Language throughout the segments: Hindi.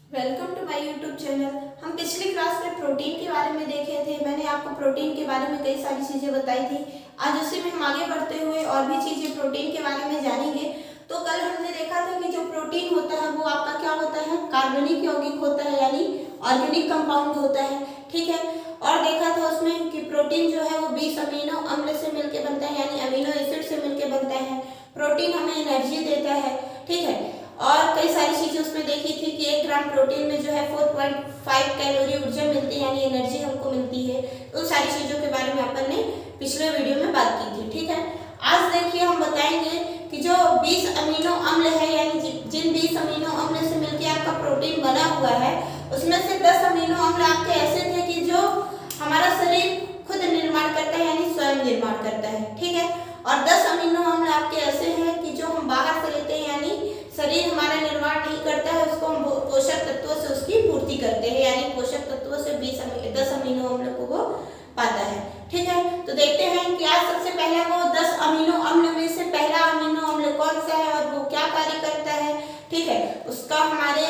Welcome to my YouTube channel. हम पिछली क्लास में प्रोटीन के बारे में देखे थे। मैंने आपको प्रोटीन के बारे में कई सारी चीज़ें बताई थी। आज उसी में हम आगे बढ़ते हुए और भी चीज़ें प्रोटीन के बारे में जानेंगे। तो कल हमने देखा था कि जो प्रोटीन होता है वो आपका क्या होता है, कार्बनिक यौगिक होता है, यानी ऑर्गेनिक कंपाउंड होता है। ठीक है। और देखा था उसमें कि प्रोटीन जो है वो 20 अमीनो अम्ल से मिलकर बनता है, यानी अमीनो एसिड से मिलकर बनता है। प्रोटीन हमें एनर्जी देता है। ठीक है। और कई सारी चीजें उसमें देखी थी कि 1 ग्राम प्रोटीन में जो है 4.5 कैलोरी ऊर्जा मिलती है, यानी एनर्जी हमको मिलती है। उन सारी चीजों के बारे में अपन ने पिछले वीडियो में बात की थी। ठीक है। आज देखिए हम बताएंगे कि जो 20 अमीनो अम्ल है, यानी जिन 20 अमीनो अम्ल से मिलकर आपका प्रोटीन बना हुआ है, उसमें से 10 अमीनो अम्ल आपके ऐसे थे कि जो हमारा शरीर खुद निर्माण करता है, यानी स्वयं निर्माण करता है। ठीक है। और 10 अमीनो अम्ल आपके ऐसे हैं कि जो हम बाहर से लेते हैं, यानी शरीर हमारा निर्माण नहीं करता है, उसको हम पोषक तत्वों से उसकी पूर्ति करते हैं, यानी पोषक तत्वों से 10 अमीनो अम्ल को वो पाता है। ठीक है। तो देखते हैं कि आज सबसे पहले वो 10 अमीनो अम्ल में से पहला अमीनो अम्ल कौन सा है और वो क्या कार्य करता है। ठीक है। उसका हमारे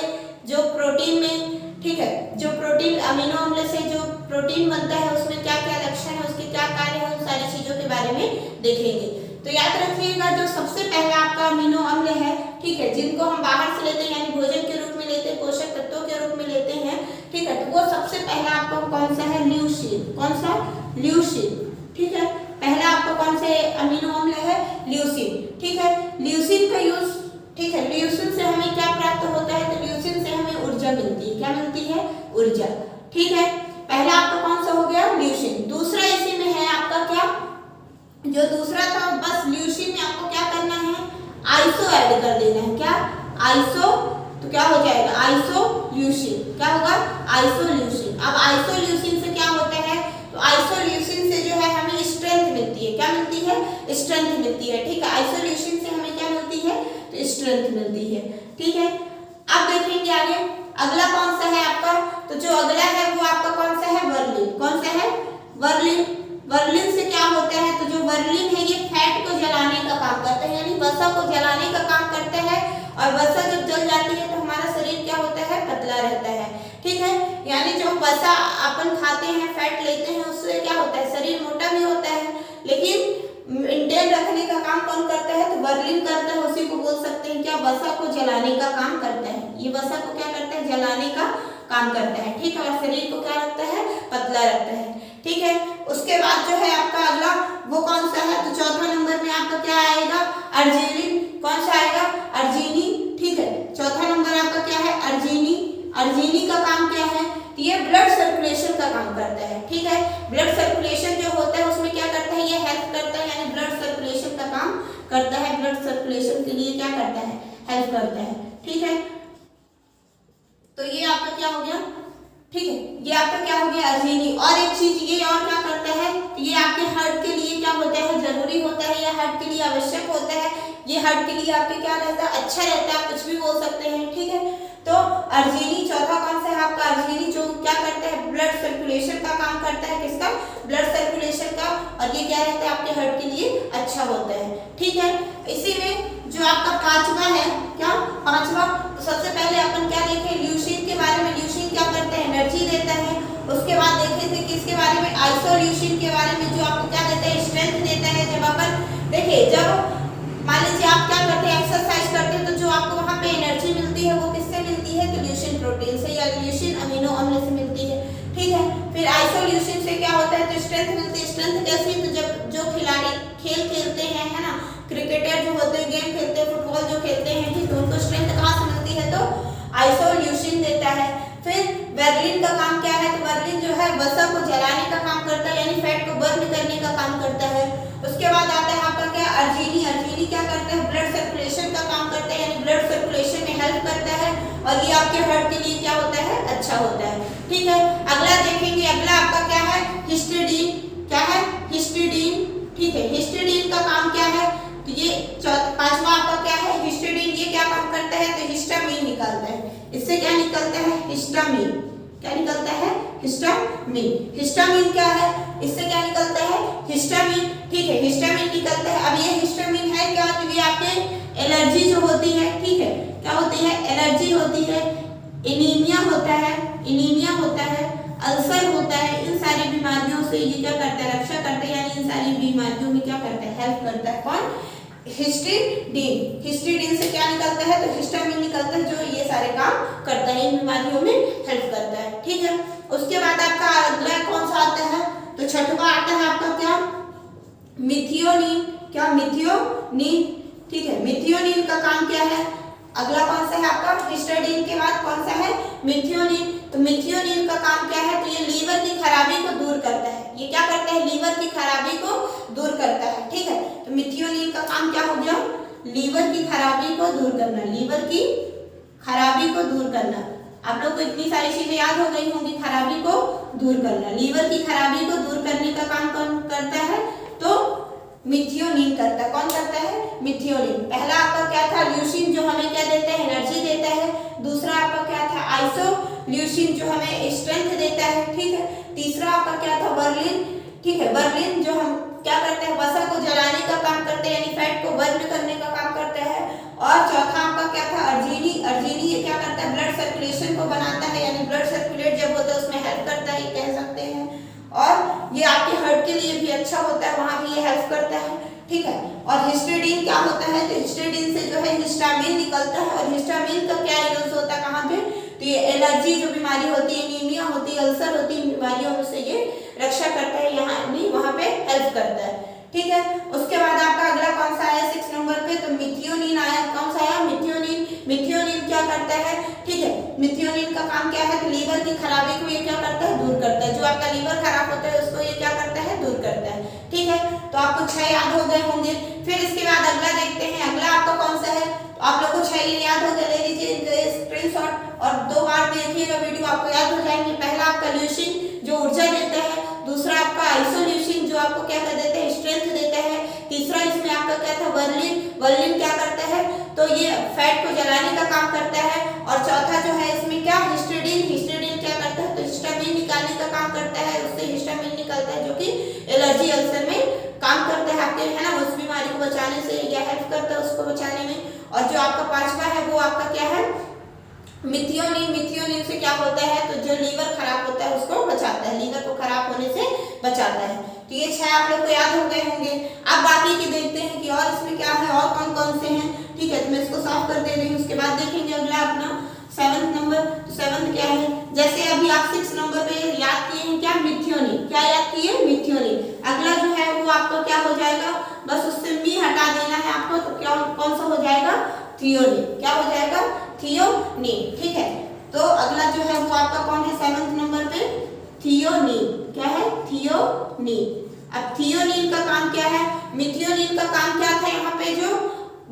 जो प्रोटीन में, ठीक है, जो प्रोटीन अमीनो अम्ल से जो प्रोटीन बनता है उसमें क्या क्या लक्षण है, उसके क्या कार्य है, उन सारी चीजों के बारे में देखेंगे। तो याद रखिएगा, जो सबसे पहला आपका अमीनो अम्ल है, ठीक है, जिनको हम बाहर से लेते हैं, यानी भोजन के रूप में लेते हैं, पोषक तत्वों के रूप में लेते हैं। ठीक है। तो वो सबसे पहला आपका कौन सा है, ल्यूसीन। कौन सा, ल्यूसीन। ठीक है। पहला आपका कौन से अमीनो अम्ल है, ल्यूसीन। ठीक है। ल्यूसीन का यूज, ठीक है, ल्यूसीन से हमें क्या प्राप्त होता है, तो ल्यूसीन से हमें ऊर्जा मिलती है। क्या मिलती है, ऊर्जा। ठीक है। पहला आपका कौन सा हो गया, ल्यूसीन। दूसरा इसी में है आपका क्या, जो दूसरा था, बस ल्यूसीन में आपको क्या करना है, आइसो ऐड कर देना है। क्या, आइसो। तो क्या हो जाएगा, आइसोल्यूसिन। क्या होगा, आइसोल्यूसिन। अब आइसोल्यूसिन से क्या होता है, तो आइसोल्यूसिन से जो है हमें स्ट्रेंथ मिलती है। क्या मिलती है, स्ट्रेंथ मिलती है। ठीक है। आइसोल्यूसिन से हमें क्या मिलती है, तो स्ट्रेंथ मिलती है। ठीक है। अब देखेंगे आगे अगला कौन सा है आपका, तो जो अगला है वो आपका कौन सा है, वर्लिन। कौन सा है, वर्लिन। वर्लिन से क्या होता है, तो जो वर्लिन है ये फैट को जलाने का काम करता है, यानी वसा को जलाने का काम करता है। और वसा जब जल जाती है तो हमारा शरीर क्या होता है, पतला रहता है। ठीक है। यानी जो वसा अपन खाते हैं, फैट लेते हैं, उससे क्या होता है, शरीर मोटा भी होता है, लेकिन मेंटेन रखने का काम कौन करता है, तो वर्लिन करता है। उसी को बोल सकते हैं क्या, वसा को जलाने का काम करता है। ये वसा को क्या करता है, जलाने का काम करता है। ठीक है। और शरीर को क्या रखता है, पतला रखता है। ठीक है। उसके बाद जो है आपका अगला वो कौन सा है, तो चौथा नंबर में आपका क्या आएगा, अर्जिनिन। कौन सा आएगा, अर्जिनी। ठीक है। चौथा नंबर आपका क्या है, अर्जिनी। अर्जिनी का काम क्या है, तो ये ब्लड सर्कुलेशन का काम करता है। ठीक है। ब्लड सर्कुलेशन जो होता है उसमें क्या करता है, ये हेल्प करता है, यानी ब्लड सर्कुलेशन का काम करता है। ब्लड सर्कुलेशन के लिए क्या करता है, हेल्प करता है। ठीक है। तो ये आपका क्या हो गया, ठीक है, ये आपका क्या हो गया, अर्जिनी। और एक चीज ये और क्या करता है, ये आपके हार्ट के लिए क्या होता है, जरूरी होता है, या हार्ट के लिए आवश्यक होता है। ये हार्ट के लिए आपके क्या रहता है, अच्छा रहता है, कुछ भी बोल सकते हैं। ठीक है। तो अर्जिनी चौथा कौन सा है आपका, अर्जिनी, जो क्या करता है, ब्लड सर्कुलेशन का काम करता है। किसका, ब्लड सर्कुलेशन का। और ये क्या रहता है, आपके हार्ट के लिए अच्छा होता है। ठीक है। इसी में जो आपका पांचवा है, क्या, पांचवा, तो सबसे पहले अपन क्या देखे, ल्यूसीन के बारे में। ल्यूसीन क्या करता है, एनर्जी देता है। उसके बाद देखे थे कि इसके बारे में, आइसोल्यूसिन के बारे में, जो आपको क्या देता है, स्ट्रेंथ देता है। जब अपन देखिए, जब मान लीजिए आप क्या करते हैं, एक्सरसाइज करते हैं, तो जो आपको वहां पे एनर्जी मिलती है वो किससे मिलती है, तो ल्यूसीन प्रोटीन से, या ल्यूसीन अमीनो अम्ल से मिलती है। ठीक है। फिर आइसोल्यूसिन से क्या होता है, तो स्ट्रेंथ मिलती है। स्ट्रेंथ कैसी, तो जब जो खिलाड़ी खेल खेलते हैं, है ना, क्रिकेटर जो होते हैं, गेम खेलते हैं, फुटबॉल जो खेलते हैं, ठीक है, उनको स्ट्रेंथ कहाँ से मिलती है, तो आइसोल्यूसिन देता है। फिर वर्लिन का काम क्या है, तो वर्लिन जो है वसा को जलाने का काम करता है, यानी फैट को बर्न करने का काम करता है। उसके बाद आता है आपका क्या, अर्जिनी। अर्जिनी क्या करता है, ब्लड सर्कुलेशन का काम करता है, यानी ब्लड सर्कुलेशन में हेल्प करता है। और ये आपके हार्ट के लिए क्या होता है, अच्छा होता है। ठीक है। अगला देखेंगे, अगला आपका क्या है, हिस्टिडीन। क्या है, हिस्टिडीन। ठीक है। हिस्टिडीन का काम क्या है, तो ये पांचवा आपका क्या है, हिस्टिडीन। ये क्या काम करता है, तो हिस्टामिन निकालता है। इससे क्या निकलता है, हिस्टामिन। क्या निकलता है, हिस्टामिन। हिस्टामिन क्या है, इससे क्या निकलता है, हिस्टामिन। ठीक है। हिस्टामिन निकलता है। अब ये हिस्टामिन है क्या, तो ये आपके एलर्जी जो होती है, ठीक है, क्या होती है, एलर्जी होती है, एनीमिया होता है, अल्सर होता है, इन सारी बीमारियों से ये क्या करता है, रक्षा करता है, यानी इन सारी बीमारियों में क्या करता है, हेल्प करता है। कौन? हिस्टिडीन। हिस्टिडीन से क्या निकलता है, तो हिस्टामिन निकलता है, जो ये सारे काम करता है, इन बीमारियों में हेल्प करता है। ठीक है, उसके बाद आपका अगला कौन सा आता है, तो छठवां आता है आपका क्या, मिथियोनिन। क्या? मिथियोनिन। ठीक है, मिथियोनिन का काम क्या है, अगला कौन सा है आपका, हिस्टाडीन के बाद कौन सा है, मिथियोनिन। तो मिथियोनिन का काम क्या है, तो ये लीवर की खराबी को दूर करता है। ये क्या करता है, लीवर की खराबी को दूर करता है। ठीक है, तो मिथियोनिन का काम क्या हो गया, लीवर की खराबी को दूर करना, लीवर की खराबी को दूर करना। आप लोग को इतनी सारी चीजें याद हो गई होंगी, खराबी को दूर करना, लीवर की खराबी को दूर करने का काम कौन करता है, तो मिथियोनिन करता है। कौन करता है, मिथियोनिन। पहला आपका क्या था, ल्यूसीन, जो हमें क्या देता है, एनर्जी देता है। दूसरा आपका क्या था, आइसोल्यूसिन, जो हमें स्ट्रेंथ देता है। ठीक है, तीसरा आपका क्या था, बर्लिन। ठीक है, बर्लिन जो हम क्या करते हैं, वसा को जलाने का काम करते हैं, यानी फैट को बर्न करने का काम करते हैं। और चौथा आपका क्या था, अर्जिनी। अर्जिनी ये क्या करता है, ब्लड सर्कुलेशन को बनाता है, यानी ब्लड सर्कुलेट जब होता है उसमें हेल्प करता है, ये कह सकते हैं। और ये आपके हार्ट के लिए भी अच्छा होता है, वहां भी ये हेल्प करता है। ठीक है, और हिस्टाडीन क्या होता है, तो हिस्टाडीन से जो है हिस्टामिन निकलता है। और हिस्टामिन का क्या यूज होता है, कहाँ पे, तो ये एलर्जी जो बीमारी होती है, एनीमिया होती है, अल्सर होती है, बीमारियों से ये रक्षा करता है, यहाँ नहीं वहां पे हेल्प करता है। ठीक है, उसके बाद आपका अगला कौन सा आया 6 नंबर पे, तो मिथियोनिन आया। कौन सा आया, मिथियोनिन। मिथियोनिन क्या करता है, ठीक है, मिथियोनिन का काम क्या है, तो लीवर की खराबी को ये क्या करता है, दूर करता है। जो आपका लीवर खराब होता है उसको ये क्या करता है, दूर करता है। ठीक है, तो आपको 6 याद हो गए होंगे। फिर इसके बाद अगला देखते हैं, अगला आपका कौन सा है, तो आप लोग को 6 याद हो गए, ले लीजिए स्क्रीनशॉट और 2 बार देखिएगा वीडियो, आपको याद हो जाएंगे। पहला आपका ल्यूसीन, जो ऊर्जा देता है। दूसरा आपका आइसोल्यूसिन, जो आपको क्या कर देता है, स्ट्रेंथ देता है। तीसरा इसमें आपका क्या था, बर्लिन। बर्लिन क्या करता है, तो ये फैट को जलाने का काम करता है। और चौथा जो है इसमें क्या, हिस्टाडीन। हिस्टाडीन क्या करता है, तो हिस्टामिन निकालने का काम करता है, उससे हिस्टामिन निकलता है, जो कि एलर्जी अल्सर में काम करता है आपके, है ना, उस बीमारी को बचाने से या हेल्प करता है उसको बचाने में। और जो आपका पांचवा है वो आपका क्या है, मिथियोनिन। मिथियोनिन से क्या होता है, तो जो लीवर खराब होता है उसको बचाता है, लीवर को खराब होने से बचाता है। तो ये 6 आप लोग को याद हो गए होंगे। अब बाकी के देखते हैं कि और इसमें क्या है, और कौन कौन से हैं। ठीक है, तो मैं इसको साफ कर दे रही हूँ। उसके बाद देखेंगे अगला अपना 7 नंबर। तो 7 क्या है, जैसे अभी आप 6 नंबर पे याद किए हैं क्या, मिथियोनिन। क्या याद किए, मिथियोनिन। अगला जो है वो आपका क्या हो जाएगा, बस उससे मी हटा देना है आपको, तो क्या कौन सा हो जाएगा, थियोनिन। क्या हो जाएगा, थियोनिन। ठीक है, तो अगला जो है वो आपका कौन है 7 नंबर पे, थियोनिन। क्या है, थियोनिन। अब थियोनिन का काम क्या है, मिथियोनिन का काम क्या था, यहाँ पे जो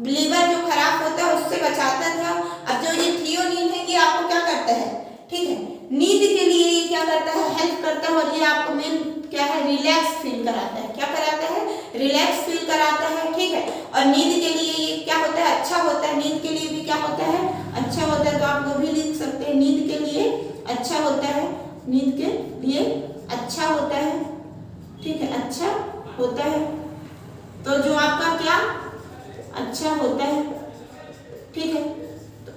लीवर जो खराब होता है उससे बचाता था। अब जो ये थियोनिन है ये आपको क्या करता है, ठीक है, नींद के लिए ये क्या करता है, हेल्प करता है। और ये आपको मेन क्या है, रिलैक्स फील कराता है। क्या कराता है, रिलैक्स फील कराता है। ठीक है, और नींद के लिए ये क्या होता है, अच्छा होता है। नींद के लिए भी क्या होता है, अच्छा होता है। तो आप वो भी लिख सकते हैं, नींद के लिए अच्छा होता है, नींद के लिए अच्छा होता है। ठीक है, अच्छा होता है। तो जो आपका क्या अच्छा होता है, ठीक है, तो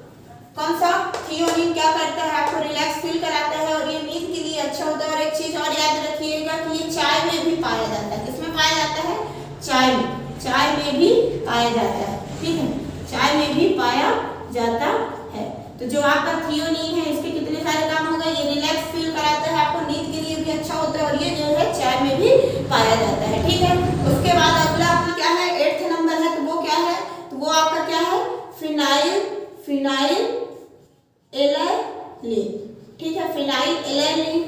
कौन सा, थियोनिन क्या करता है, आपको रिलैक्स फील कराता है और ये नींद के लिए अच्छा होता है। और एक चीज और याद रखिएगा कि ये चाय में भी पाया जाता है। किसमें पाया जाता है, चाय में, चाय में भी पाया जाता है। ठीक है, चाय में भी पाया जाता है। तो जो आपका थियोनिन है इसके कितने सारे काम हो गए, ये रिलैक्स फील कराता है, आपको नींद के लिए भी अच्छा होता है, और ये जो है चाय में भी पाया जाता है। ठीक है, उसके बाद अगला आपका क्या है, 8 नंबर है, तो वो क्या है, तो वो आपका क्या है, फिनाइल, फिनाइल एलानिन। ठीक है, फिनाइल एलानिन,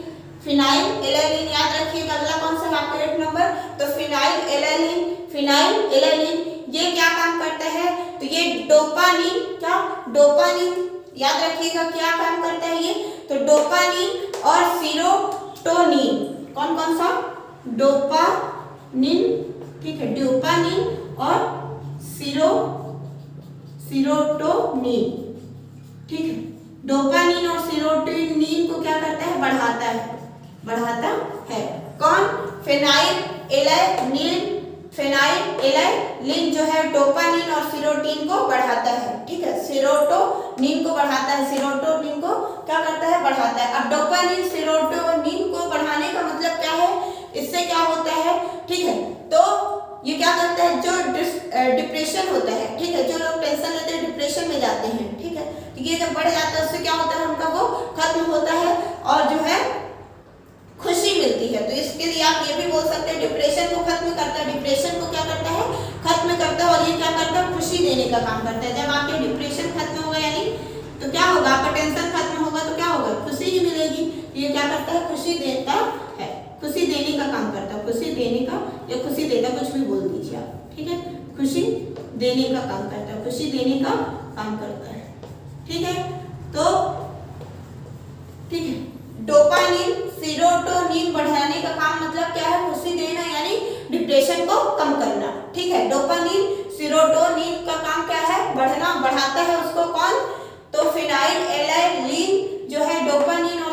फिनाइल एलानिन याद रखिएगा। अगला कौन सा है आपका 8 नंबर, तो फिनाइल एलानिन। फिनाइल एलानिन ये क्या काम करता है, तो ये डोपामिन, क्या, डोपामिन याद रखिएगा क्या काम करता है ये, तो डोपामिन और सीरोटोनिन। कौन कौन सा, डोपामिन, ठीक है, डोपामिन और सीरोटोनिन। ठीक है, डोपामिन और सीरोटोनिन को क्या करता है, बढ़ाता है, बढ़ाता है। कौन, फेनाइल एलानिन। फेनाइल एलानिन जो है डोपामिन और सीरोटोनिन को बढ़ाता है। ठीक है, सीरोटोनिन को बढ़ाता है, सीरोटोनिन को क्या करता है, बढ़ाता है। अब डोपामिन सेरोटोनिन को बढ़ाने का मतलब क्या है, इससे क्या होता है, ठीक है, तो ये क्या करता है, जो डिप्रेशन होता है, ठीक है, जो लोग टेंशन लेते हैं डिप्रेशन में जाते हैं, ठीक है, तो ये जब बढ़ जाता है उससे क्या होता है, उनका वो खत्म होता है और जो है खुशी मिलती है। तो इसके लिए आप ये भी बोल सकते हैं डिप्रेशन को खत्म करता है, डिप्रेशन को क्या करता है, खत्म करता है, और ये क्या करता है, खुशी देने का काम करता है। जब आपके डिप्रेशन खत्म होगा यानी तो क्या होगा, आपका टेंशन खत्म होगा तो क्या होगा, खुशी ही मिलेगी। ये क्या करता है, खुशी देता है, खुशी देने का काम करता है, खुशी देने का या खुशी देता, कुछ भी बोल दीजिए आप, ठीक है, खुशी देने का काम करता है, खुशी देने का काम करता है, ठीक है। तो ठीक है, डोपामिन सेरोटोनिन बढ़ाने का काम मतलब क्या है, खुशी देना यानी डिप्रेशन को कम करना, ठीक है। डोपामिन सेरोटोनिन का काम क्या है, बढ़ना, बढ़ाता है उसको कौन, तो फेनाइलएलानाइन जो है डोपामिन और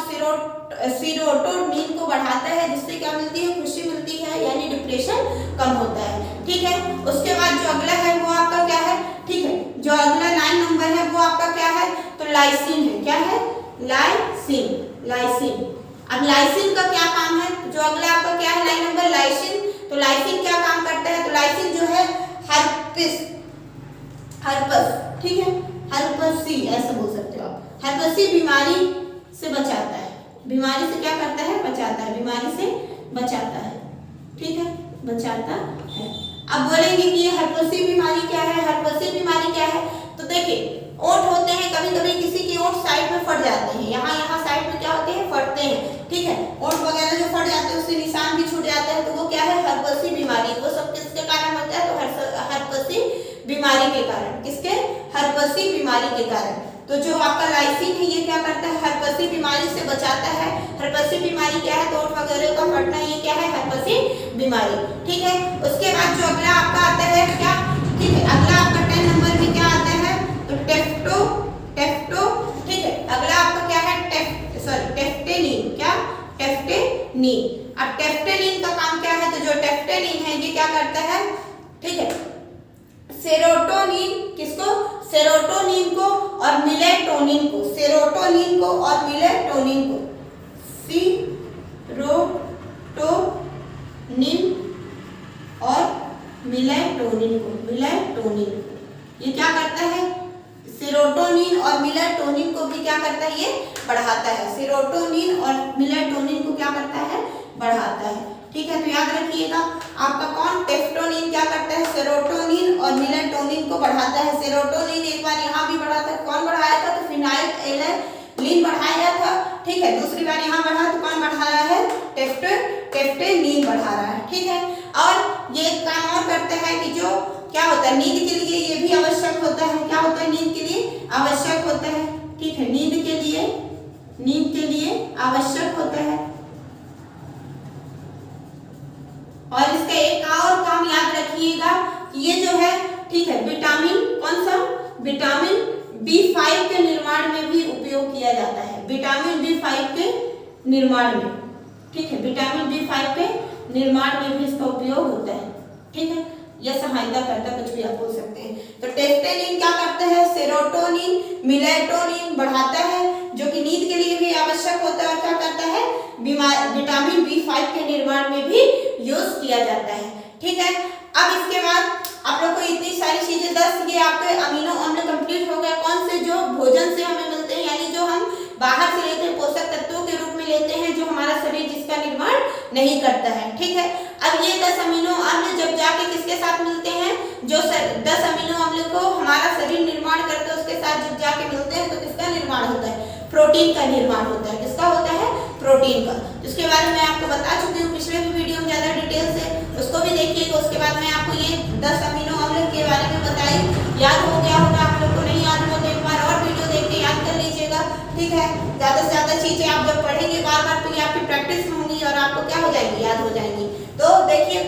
सेरोटोनिन को बढ़ाता है, जिससे क्या मिलती है, खुशी मिलती है यानी डिप्रेशन कम होता है, ठीक है। उसके बाद जो अगला है वो आपका क्या है, ठीक है, जो अगला 9 नंबर है वो आपका क्या है, तो लाइसिन है, क्या है, लाइसिन, लाइसिन। अब लाइसिन का क्या काम है, जो अगला आपका क्या है 9 नंबर लाइसिन, तो लाइसिन क्या काम करता है, तो लाइसिन जो है हर्पिस, ठीक है, हर्पसी ऐसा बोल सकते हो आप, हर्पसी बीमारी से बचाता है, बीमारी से क्या करता है, बचाता है, बीमारी से बचाता है, ठीक है, बचाता है। अब बोलेंगे कि ये हर्पसी बीमारी क्या है, हर्पसी बीमारी क्या है, तो देखिए ओंठ होते हैं, कभी कभी किसी के ओंठ साइड में फट जाते हैं, यहाँ साइड में क्या होते हैं, फटते हैं, ठीक है, ओंठ वगैरह जो फट जाते हैं उससे निशान भी छूट जाते हैं, तो वो क्या है, हर्पसी बीमारी। वो सब किसके कारण होता है, तो हर्पसी बीमारी के कारण, किसके, हर्पसी बीमारी के कारण। तो जो आपका लाइसिन है ये क्या करता है, हर्पसी बीमारी से बचाता है। हर्पसी बीमारी क्या है, तो ओंठ वगैरह का फटना, ये क्या है, हर्पसी बीमारी, ठीक है। उसके बाद जो अगला आपका आता है क्या, ठीक है, अगला आपका 10 नंबर में क्या आता है, तो टेफ्टो, ठीक है, अगला आपका क्या है, टेफ्टेनिन, क्या, टेफ्टेनिन। अब टेफ्टेनिन का काम क्या है, तो जो टेफ्टेनिन है ये क्या करता है, ठीक है, सेरोटोनिन, किसको, सेरोटोनिन को और मेलेटोनिन को, सेरोटोनिन को और मेलेटोनिन को, सेरोटोनिन और मेलेटोनिन को, ये क्या करता है, सेरोटोनिन और मेलेटोनिन को भी क्या करता है, ये बढ़ाता है, सेरोटोनिन और मेलेटोनिन को क्या करता है, बढ़ाता है, ठीक है। तो याद रखिएगा आपका कौन, टेफ्टोनिन क्या करता है, सेरोटोनिन और मेलेटोनिन को बढ़ाता है। सेरोटोनिन एक बार यहाँ भी बढ़ा था, कौन बढ़ाया था, तो फेनाइलएलानाइन बढ़ाया था, ठीक है, दूसरी बार यहाँ बढ़ा तो कौन बढ़ा रहा है, टेफ्टेनिन बढ़ा रहा है, ठीक है। और ये काम और करता है कि जो क्या होता है, नींद के लिए ये भी आवश्यक होता है, क्या होता है, नींद के लिए आवश्यक होता है, ठीक है, नींद के लिए आवश्यक होता है। और इसका एक और काम याद रखिएगा कि ये जो है, ठीक है, विटामिन, कौन सा, विटामिन B5 के निर्माण में भी उपयोग किया जाता है, विटामिन B5 के निर्माण में, ठीक है, विटामिन B5 के निर्माण में भी इसका उपयोग होता है, ठीक है, यह सहायता करता है, कुछ भी आप बोल सकते हैं। तो टेफ्टेनिन क्या करता है, सेरोटोनिन मेलेटोनिन बढ़ाता है, जो कि नींद के लिए भी आवश्यक होता है, और क्या करता है, विटामिन B5 के निर्माण में भी यूज किया जाता है, ठीक है। अब इसके बाद आप लोग को इतनी सारी चीजें 10 ये आपके अमीनो अम्ल कंप्लीट हो गए, कौन से, जो भोजन से हमें मिलते हैं, यानी जो हम बाहर से लेते हैं, पोषक तत्वों के रूप में लेते हैं, जो हमारा शरीर जिसका निर्माण नहीं करता है, ठीक है। अब ये 10 अमीनो अम्ल जब जाके किसके साथ मिलते हैं, जो 10 अमीनो अम्ल को हमारा शरीर निर्माण करता है, उसके साथ जब जाके मिलते हैं तो किसका निर्माण होता है, प्रोटीन का निर्माण होता है, किसका होता है, प्रोटीन का। जिसके बारे में आपको बता चुकी हूँ पिछले भी वीडियो में ज्यादा डिटेल से, उसको भी देखिएगा। उसके बाद मैं आपको ये 10 अमीनो अम्ल के बारे में बताई, याद हो गया होगा, आप लोग को नहीं याद हो तो एक बार और वीडियो देख के याद कर लीजिएगा, ठीक है। ज्यादा से ज्यादा चीजें आप जब पढ़ेंगे बार बार तो ये आपकी प्रैक्टिस में होंगी और आपको क्या हो जाएगी, याद हो जाएंगी। तो देखिए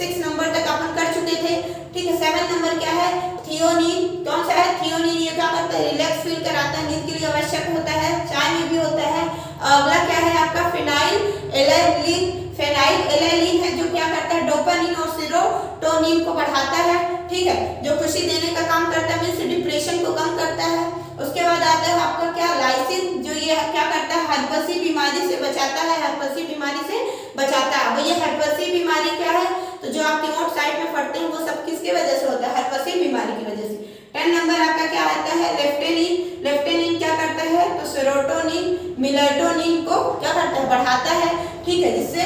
6 नंबर तक अपन कर चुके थे, ठीक है। 7 नंबर क्या है, थियोनिन, कौन सा है, थियोनिन, ये क्या करता है, रिलैक्स फील कराता है, नींद के लिए आवश्यक होता है, चाय में भी होता है। अगला क्या है आपका, फेनाइलएलानाइन है, जो क्या करता है, डोपामिन और सेरोटोनिन को बढ़ाता है, ठीक है, जो खुशी देने का काम करता है, मीन्स डिप्रेशन को कम करता है। उसके बाद आता है आपका क्या, लाइसिन, जो ये बचाता है, हर्पस बीमारी से बचाता है। अब ये हर्पस बीमारी क्या है, तो जो आपके ओंठ साइड में फटते हैं वो सब किसके वजह से होता है, हर्पस बीमारी की वजह से। 10 नंबर आपका क्या आता है, लेफ्टेनिन। लेफ्टेनिन क्या करता है, तो सेरोटोनिन मेलाटोनिन को क्या करता है, बढ़ाता है, ठीक है, जिससे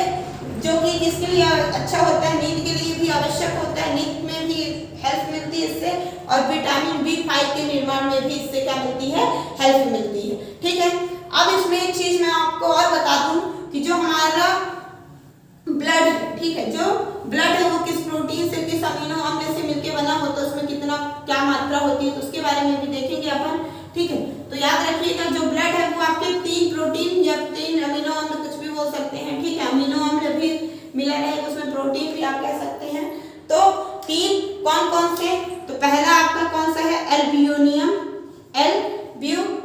जो कि किसके लिए अच्छा होता है, नींद के लिए भी आवश्यक होता है, नींद में भी हेल्प मिलती है इससे, और विटामिन B5 के निर्माण में भी इससे क्या मिलती है, हेल्प मिलती है, ठीक है। अब इसमें एक चीज मैं आपको और बता दूं कि जो हमारा ब्लड है, ठीक है, जो ब्लड है वो किस प्रोटीन से, किस अमीनो अम्ल से मिलकर बना होता है, उसमें कितना क्या मात्रा होती है, तो उसके बारे में भी देखेंगे अपन, ठीक है। तो याद रखिएगा जो ब्लड है वो आपके 3 प्रोटीन या 3 अमीनो अम्ल कुछ भी बोल सकते हैं, ठीक है, अमीनो अम्ल भी मिला रहेगा उसमें, प्रोटीन भी आप कह सकते हैं। तो 3 कौन कौन से, तो पहला आपका कौन सा है, एल्ब्यूमिन, एल्ब्यूमिन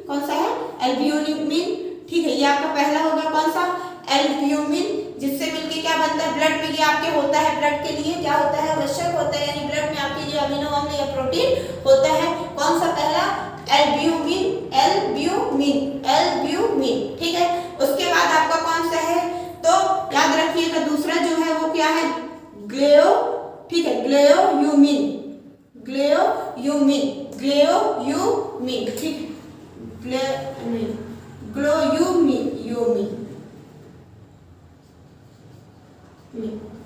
कौन सा है, एल्ब्यूमिन, ठीक है, ये आपका पहला होगा कौन सा, एल्ब्यूमिन, जिससे मिलके क्या बनता है, ब्लड में ये आपके होता है, ब्लड के लिए क्या होता है, आवश्यक होता है, यानी ब्लड में आपके जो अमीनो अम्ल या प्रोटीन होता है, कौन सा पहला, एल्ब्यूमिन, एल्ब्यूमिन, एल्ब्यूमिन, ठीक है। उसके बाद आपका कौन सा है, तो याद रखिएगा दूसरा जो है वो क्या है, ग्लेयो, ठीक है, ग्लेयोयूमिन, ग्लेयोयूमिन, ग्लेयोयूमिन, ठीक है, ग्लोयूमिन, यूमिन,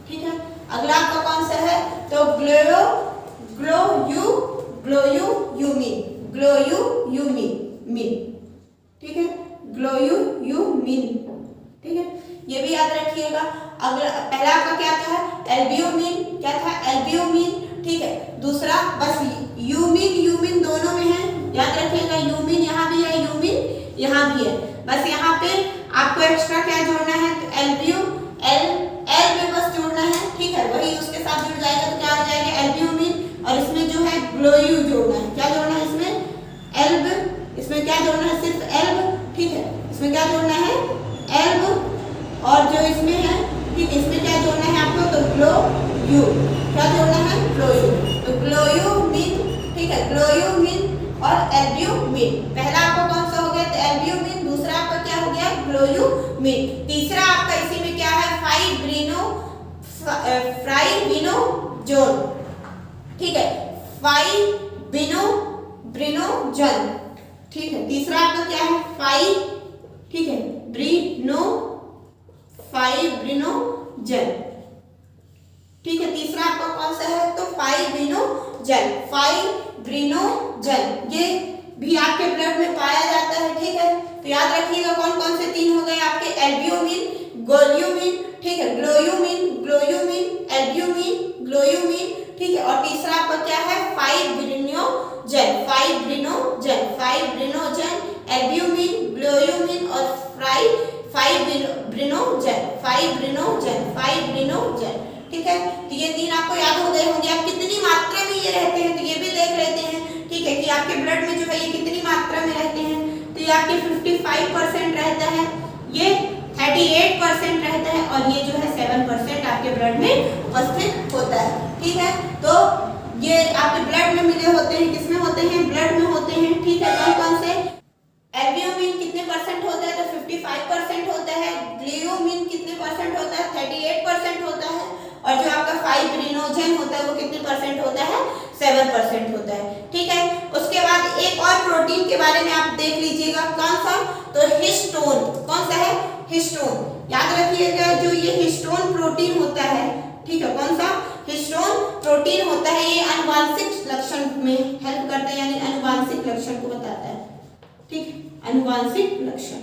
ठीक है। अगला आपका कौन सा है, तो ग्लोयूयूमिन, ग्लोयूयूमिन, ठीक है, ग्लोयूयूमिन, ठीक है, ये भी याद रखिएगा। अगला पहला आपका क्या था, एल्ब्यूमिन, क्या था, एल्ब्यूमिन, ठीक है। दूसरा बस यूमिन, यूमिन दोनों में है, याद रखिएगा, यूमिन यहाँ भी है, यूमिन यहाँ भी है, बस यहाँ पे आपको एक्स्ट्रा क्या जोड़ना है, तो एल में बस जोड़ना है, ठीक है, वही उसके साथ जुड़ जाएगा तो क्या हो जाएगा, एल्ब्यूमिन, और इसमें जो है ग्लोयू जोड़ना है, क्या जोड़ना है इसमें, एल्ब, इसमें क्या जोड़ना है, सिर्फ एल्ब, ठीक है, इसमें क्या जोड़ना है, एल्ब, और जो इसमें है, ठीक है, इसमें क्या जोड़ना है आपको, तो ग्लोयू, क्या जोड़ना है, ग्लोयू, तो ग्लोयूमिन, ठीक है, ग्लोयूमिन और एल्ब्यूमिन, पहला आपको कौन सा हो गया, तो एल्ब्यूमिन, दूसरा आपका क्या हो गया, ग्लोयूमिन, तीसरा आपका इसी में क्या है, फाइब्रिनोजोन, ठीक है, फाइब्रिनोजन, ठीक है, तीसरा आपका क्या है, ठीक है, फाइब्रिनोजन, ठीक है, तीसरा आपका कौन सा है, तो फाइब्रिनोजन, फाइब्रिनोजन, ये भी आपके ब्लड में पाया जाता है, ठीक है। तो याद रखिएगा कौन कौन से 3 हो गए आपके, एल्ब्यूमिन, ग्लोयूमिन, ठीक है, ग्लोयूमिन, ग्लोयूमिन, एल्ब्यूमिन, ग्लोयूमिन, ठीक है, और तीसरा आपका क्या है, फाइब्रिनोजन, फाइब्रिनोजन, फाइब्रिनोजन, एल्ब्यूमिन, ग्लोयूमिन और फाइब्रिनोजन, फाइब्रिनोजन, फाइब्रिनोजन, ठीक है। तो ये 3 आपको याद हो गए होंगे। आप कितनी मात्रा में ये रहते हैं तो ये भी देख लेते हैं, ठीक है, कि आपके ब्लड में जो है ये कितनी मात्रा में रहते हैं, तो ये आपके 55% रहता है, ये 38% रहता है, और ये जो है 7% आपके ब्लड में उपस्थित होता है, ठीक है। तो ये आपके ब्लड में मिले होते हैं, किसमें होते हैं, ब्लड में होते हैं, ठीक है। कौन कौन से, एल्ब्यूमिन कितने परसेंट होता है, तो 55% होता है, ग्लोयूमिन कितने परसेंट होता है, 38% होता है, और जो आपका फाइब्रिनोजन होता है वो कितने परसेंट होता है, 7% होता है, ठीक है। उसके बाद एक और प्रोटीन के बारे में आप देख लीजिएगा, कौन सा, तो हिस्टोन, कौन सा है, हिस्टोन, याद रखिएगा, जो ये हिस्टोन प्रोटीन होता है, ठीक है, कौन सा, हिस्टोन प्रोटीन होता है, ये आनुवांशिक लक्षण में हेल्प करता है, यानी आनुवांशिक लक्षण को बताता है, ठीक, आनुवांशिक लक्षण।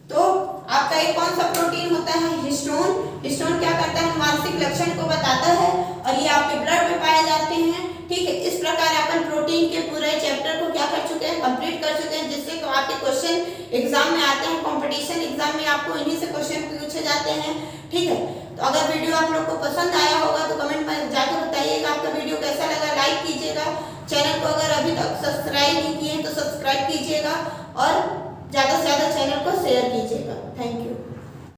तो आपका एक कौन सा प्रोटीन होता है, हिस्टोन, हिस्टोन क्या करता है, आनुवांशिक लक्षण को बताता है, और ये आपके ब्लड में पाए जाते हैं, ठीक है। इस प्रकार अपन प्रोटीन के पूरे चैप्टर को क्या कर चुके हैं, कंप्लीट कर चुके हैं, जिससे आपके क्वेश्चन एग्जाम में आते हैं, कंपटीशन एग्जाम में आपको इन्हीं से क्वेश्चन पूछे जाते हैं, ठीक है। तो अगर वीडियो आप लोग को पसंद आया होगा तो कमेंट में जाकर बताइएगा आपका वीडियो कैसा लगा, लाइक कीजिएगा, चैनल को अगर अभी तक सब्सक्राइब नहीं किए तो सब्सक्राइब कीजिएगा, और ज़्यादा से ज़्यादा चैनल को शेयर कीजिएगा। Thank you.